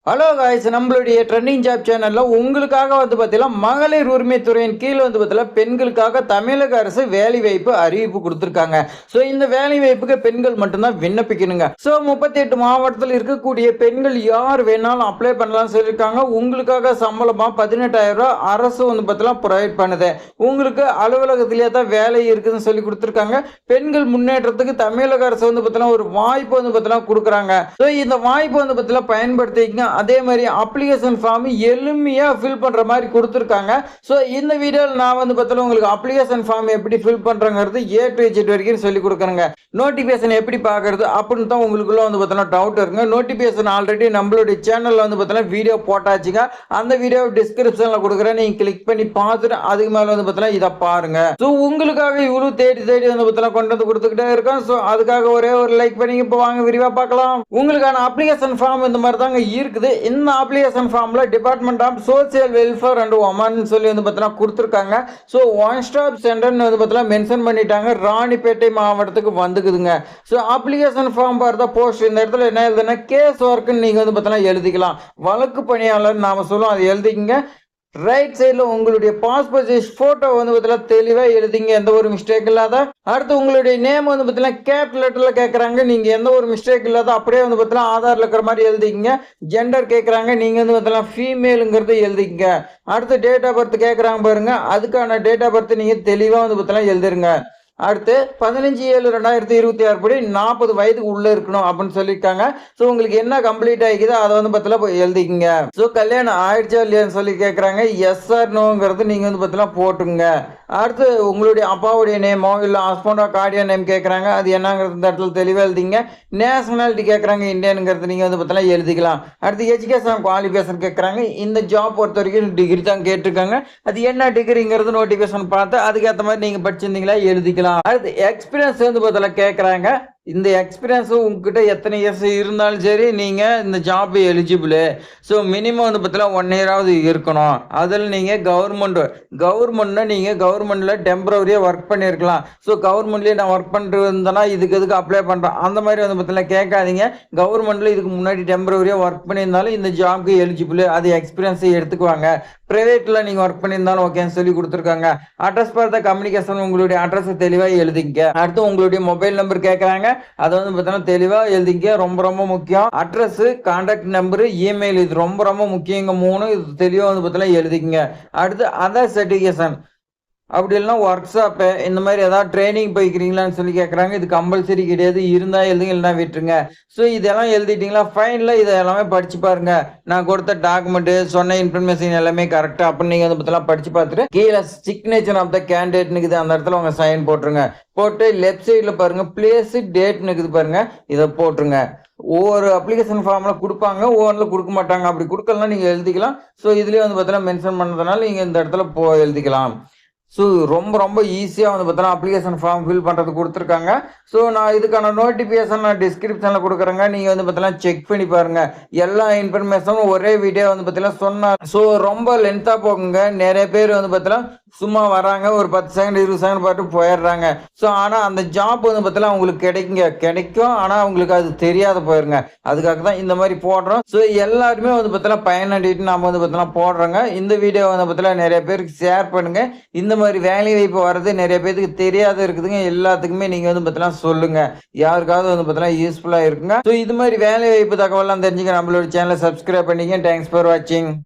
Hello guys, நம்மளுடைய trending job சேனல்ல உங்களுக்காக பார்த்தீங்கன்னா மகளிர் உரிமை துறையின் கீழ் பார்த்தீங்கன்னா பெண்களுக்காக தமிழக அரசு வேலை வாய்ப்பு அறிவிப்பு கொடுத்துருக்காங்க. ஸோ இந்த வேலை வாய்ப்புக்கு பெண்கள் மட்டும்தான் விண்ணப்பிக்கணுங்க. ஸோ 38 மாவட்டத்தில் இருக்கக்கூடிய பெண்கள் யார் வேணாலும் அப்ளை பண்ணலாம்னு சொல்லியிருக்காங்க. உங்களுக்காக சம்பளமா 18,000 ரூபாய் அரசு பார்த்தீங்கன்னா ப்ரொவைட் பண்ணுது. உங்களுக்கு அலுவலகத்திலேயே தான் வேலை இருக்குதுன்னு சொல்லி கொடுத்துருக்காங்க. பெண்கள் முன்னேற்றத்துக்கு தமிழக அரசு பார்த்தீங்கன்னா ஒரு வாய்ப்பு பார்த்தீங்கன்னா கொடுக்குறாங்க. ஸோ இந்த வாய்ப்பு பார்த்தீங்கன்னா பயன்படுத்திக்கங்க. அதே மாதிரி அப்ளிகேஷன் ஃபார்ம் எளிமையா ஃபில் பண்ற மாதிரி கொடுத்துருக்காங்க. ஸோ இந்த வீடியோவில் நான் பார்த்தீங்கன்னா உங்களுக்கு அப்ளிகேஷன் ஃபார்ம் எப்படி ஃபில் பண்றங்கிறது A to Z வரைக்கும் சொல்லி கொடுக்குறேங்க. நோட்டிபிகேஷன் எப்படி பார்க்கறது அப்படின்னு தான் உங்களுக்குள்ள பார்த்தீங்கன்னா டவுட் இருக்குங்க. நோட்டிபிகேஷன் ஆல்ரெடி நம்மளுடைய சேனல்ல பார்த்தீங்கன்னா வீடியோ போட்டாச்சுங்க. அந்த வீடியோ டிஸ்கிரிப்ஷன்ல கொடுக்குறேன், நீங்க கிளிக் பண்ணி பார்த்துட்டு அதுக்கு மேல பார்த்தீங்கன்னா இதை பாருங்க. ஸோ உங்களுக்காக இவ்வளவு தேடி பார்த்தீங்கன்னா கொண்டு வந்து கொடுத்துக்கிட்டே இருக்கோம். ஸோ அதுக்காக ஒரே ஒரு லைக் பண்ணி இப்போ வாங்க விரிவா பார்க்கலாம். உங்களுக்கான அப்ளிகேஷன் ஃபார்ம் இந்த மாதிரி தாங்க இருக்குது. இந்த அப்ளிகேஷன் ஃபார்ம்ல department of social welfare and women சொல்லி பார்த்தீங்கன்னா கொடுத்துருக்காங்க. ஸோ ஒன் ஸ்டாப் சென்டர்னு பார்த்தீங்கன்னா மென்ஷன் பண்ணிட்டாங்க. ராணிப்பேட்டை மாவட்டத்துக்கு வந்துக்குதுங்க. ஸோ அப்ளிகேஷன் ஃபார்ம் பார்த்தா போஸ்ட் இந்த இடத்துல என்ன எழுதுனா கேஸ் ஒர்க்குன்னு நீங்க பார்த்தீங்கன்னா எழுதிக்கலாம். வழக்கு பணியாளர் நாம சொல்லுவோம், அதை எழுதிக்கங்க. ரைட் சைடில் உங்களுடைய பாஸ்போர்ட் சைஸ் போட்டோ பார்த்தீங்கன்னா தெளிவாக எழுதிங்க, எந்த ஒரு மிஸ்டேக் இல்லாத. அடுத்து உங்களுடைய நேம் பார்த்தீங்கன்னா கேப் லெட்டர்ல கேட்குறாங்க, நீங்க எந்த ஒரு மிஸ்டேக் இல்லாத அப்படியே பார்த்தீங்கன்னா ஆதார்ல இருக்கிற மாதிரி எழுதிங்க. ஜெண்டர் கேட்குறாங்க, நீங்க பார்த்தீங்கன்னா ஃபீமேலுங்கிறத எழுதிங்க. அடுத்து டேட் ஆஃப் பர்த் கேட்குறாங்க பாருங்க, அதுக்கான டேட் ஆஃப் பர்த் நீங்க தெளிவாக பார்த்தீங்கன்னா எழுதிருங்க. அடுத்து 15/7/2026 படி 40 வயதுக்கு உள்ள இருக்கணும் அப்படின்னு சொல்லியிருக்காங்க. ஸோ உங்களுக்கு என்ன கம்ப்ளீட் ஆகிக்குதோ அதை பார்த்தீங்கன்னா எழுதிக்கங்க. ஸோ கல்யாணம் ஆயிடுச்சா இல்லையான்னு சொல்லி கேட்குறாங்க. எஸ் ஆர் நோங்கிறது நீங்க பார்த்தீங்கன்னா போட்டுங்க. அடுத்து உங்களுடைய அப்பாவுடைய நேமோ இல்லை ஹஸ்பண்டோ கார்டியன் நேம் கேட்குறாங்க, அது என்னங்கிறது இந்த இடத்துல தெளிவாக எழுதிங்க. நேஷனாலிட்டி கேட்குறாங்க, இந்தியனுங்கிறது நீங்கள் பார்த்தீங்கன்னா எழுதிக்கலாம். அடுத்து எஜுகேஷன் குவாலிஃபிகேஷன் கேட்குறாங்க. இந்த ஜாப் பொறுத்த வரைக்கும் டிகிரி தான் கேட்டிருக்காங்க. அது என்ன டிகிரிங்கிறது நோட்டிஃபிகேஷன் பார்த்து அதுக்கேற்ற மாதிரி நீங்கள் படிச்சிருந்தீங்களா எழுதிக்கலாம். அடுத்து எக்ஸ்பீரியன்ஸ் பார்த்தீங்கன்னா கேட்குறாங்க. இந்த எக்ஸ்பீரியன்ஸ் உங்ககிட்ட எத்தனை இயர்ஸ் இருந்தாலும் சரி நீங்கள் இந்த ஜாப் எலிஜிபிள். ஸோ மினிமம் பார்த்தீங்கன்னா 1 இயராவது இருக்கணும். அதில் நீங்கள் கவர்மெண்ட்னா நீங்கள் கவர்மெண்ட்டில் டெம்பரவரியாக ஒர்க் பண்ணியிருக்கலாம். ஸோ கவர்மெண்ட்லேயே நான் ஒர்க் பண்ணிட்டு இருந்தேன்னா இதுக்கு அப்ளை பண்ணுறேன் அந்த மாதிரி பார்த்தீங்கன்னா கேட்காதீங்க. கவர்மெண்ட்டில் இதுக்கு முன்னாடி டெம்பரவரியாக ஒர்க் பண்ணியிருந்தாலும் இந்த ஜாப்க்கு எலிஜிபிள், அது எக்ஸ்பீரியன்ஸை எடுத்துக்குவாங்க. ப்ரைவேட்டில் நீங்கள் ஒர்க் பண்ணியிருந்தாலும் ஓகேன்னு சொல்லி கொடுத்துருக்காங்க. அட்ரஸ் பார்த்த கம்யூனிகேஷன் உங்களுடைய அட்ரஸை தெளிவாக எழுதிங்க. அடுத்து உங்களுடைய மொபைல் நம்பர் கேட்குறாங்க, அதை பார்த்தீங்கன்னா தெளிவாக எழுதிங்க. ரொம்ப ரொம்ப முக்கியம். அட்ரஸ், கான்டாக்ட் நம்பரு, இமெயில், இது ரொம்ப ரொம்ப முக்கியங்க. 3 இது தெளிவாக பார்த்தீங்கன்னா எழுதிங்க. அடுத்து அதர் சர்டிஃபிகேஷன் அப்படி இல்லைன்னா ஒர்க் ஷாப்பு இந்த மாதிரி ஏதாவது ட்ரைனிங் போய்க்கிறீங்களான்னு சொல்லி கேட்குறாங்க. இது கம்பல்சரி கிடையாது, இருந்தால் எழுதுங்க இல்லைனா விட்டுருங்க. ஸோ இதெல்லாம் எழுதிட்டீங்களா ஃபைனில் இதை எல்லாமே படிச்சு பாருங்க. நான் கொடுத்த டாக்குமெண்ட்டு சொன்ன இன்ஃபர்மேஷன் எல்லாமே கரெக்டாக அப்படின்னு நீங்கள் பார்த்தீங்கன்னா படிச்சு பார்த்துட்டு கீழே சிக்னேச்சர் ஆஃப் த கேண்டிடேட்னுக்குது அந்த இடத்துல உங்கள் சைன் போட்டுருங்க. போட்டு லெஃப்ட் சைடில் பாருங்க பிளேஸ் டேட்னுக்குது பாருங்க, இதை போட்டுருங்க. ஒவ்வொரு அப்ளிகேஷன் ஃபார்மில் கொடுப்பாங்க, ஒவ்வொன்றில் கொடுக்க மாட்டாங்க. அப்படி கொடுக்கலாம் நீங்கள் எழுதிக்கலாம். ஸோ இதுலேயே பார்த்தீங்கன்னா மென்ஷன் பண்ணதுனால நீங்கள் இந்த இடத்துல எழுதிக்கலாம். ஸோ ரொம்ப ரொம்ப ஈஸியாக பார்த்தீங்கன்னா அப்ளிகேஷன் ஃபார்ம் ஃபில் பண்ணுறது கொடுத்துருக்காங்க. ஸோ நான் இதுக்கான நோட்டிஃபிகேஷன் நான் டிஸ்கிரிப்ஷனில் கொடுக்குறேங்க, நீங்கள் பார்த்தீங்கன்னா செக் பண்ணி பாருங்கள். எல்லா இன்ஃபர்மேஷனும் ஒரே வீடியோ பார்த்தீங்கன்னா சொன்னார். ஸோ ரொம்ப லென்த்தாக போகுங்க. நிறைய பேர் பார்த்தீங்கன்னா சும்மா வராங்க, ஒரு 10 செகண்ட் 20 செகண்ட் பார்த்து போயிடுறாங்க. ஸோ ஆனால் அந்த ஜாப் பார்த்தீங்கன்னா உங்களுக்கு கிடைக்கும், ஆனால் உங்களுக்கு அது தெரியாத போயிருங்க. அதுக்காக தான் இந்த மாதிரி போடுறோம். ஸோ எல்லாருமே பார்த்தீங்கன்னா பயனடிட்டு நம்ம பார்த்தீங்கன்னா போடுறோங்க. இந்த வீடியோ பார்த்தீங்கன்னா நிறைய பேருக்கு ஷேர் பண்ணுங்க. இந்த மாதிரி வேலை வாய்ப்பு வர்றது நிறைய பேருக்கு தெரியாத இருக்குதுங்க. எல்லாத்துக்குமே நீங்க பார்த்தீங்கன்னா சொல்லுங்க, யாருக்காவது பார்த்தீங்கன்னா யூஸ்ஃபுல்லா இருக்குங்க. ஸோ இது மாதிரி வேலை வாய்ப்பு தகவலாம் தெரிஞ்சுக்க நம்மளோட சேனலை சப்ஸ்கிரைப் பண்ணிக்க. தேங்க்ஸ் ஃபார் வாட்சிங்.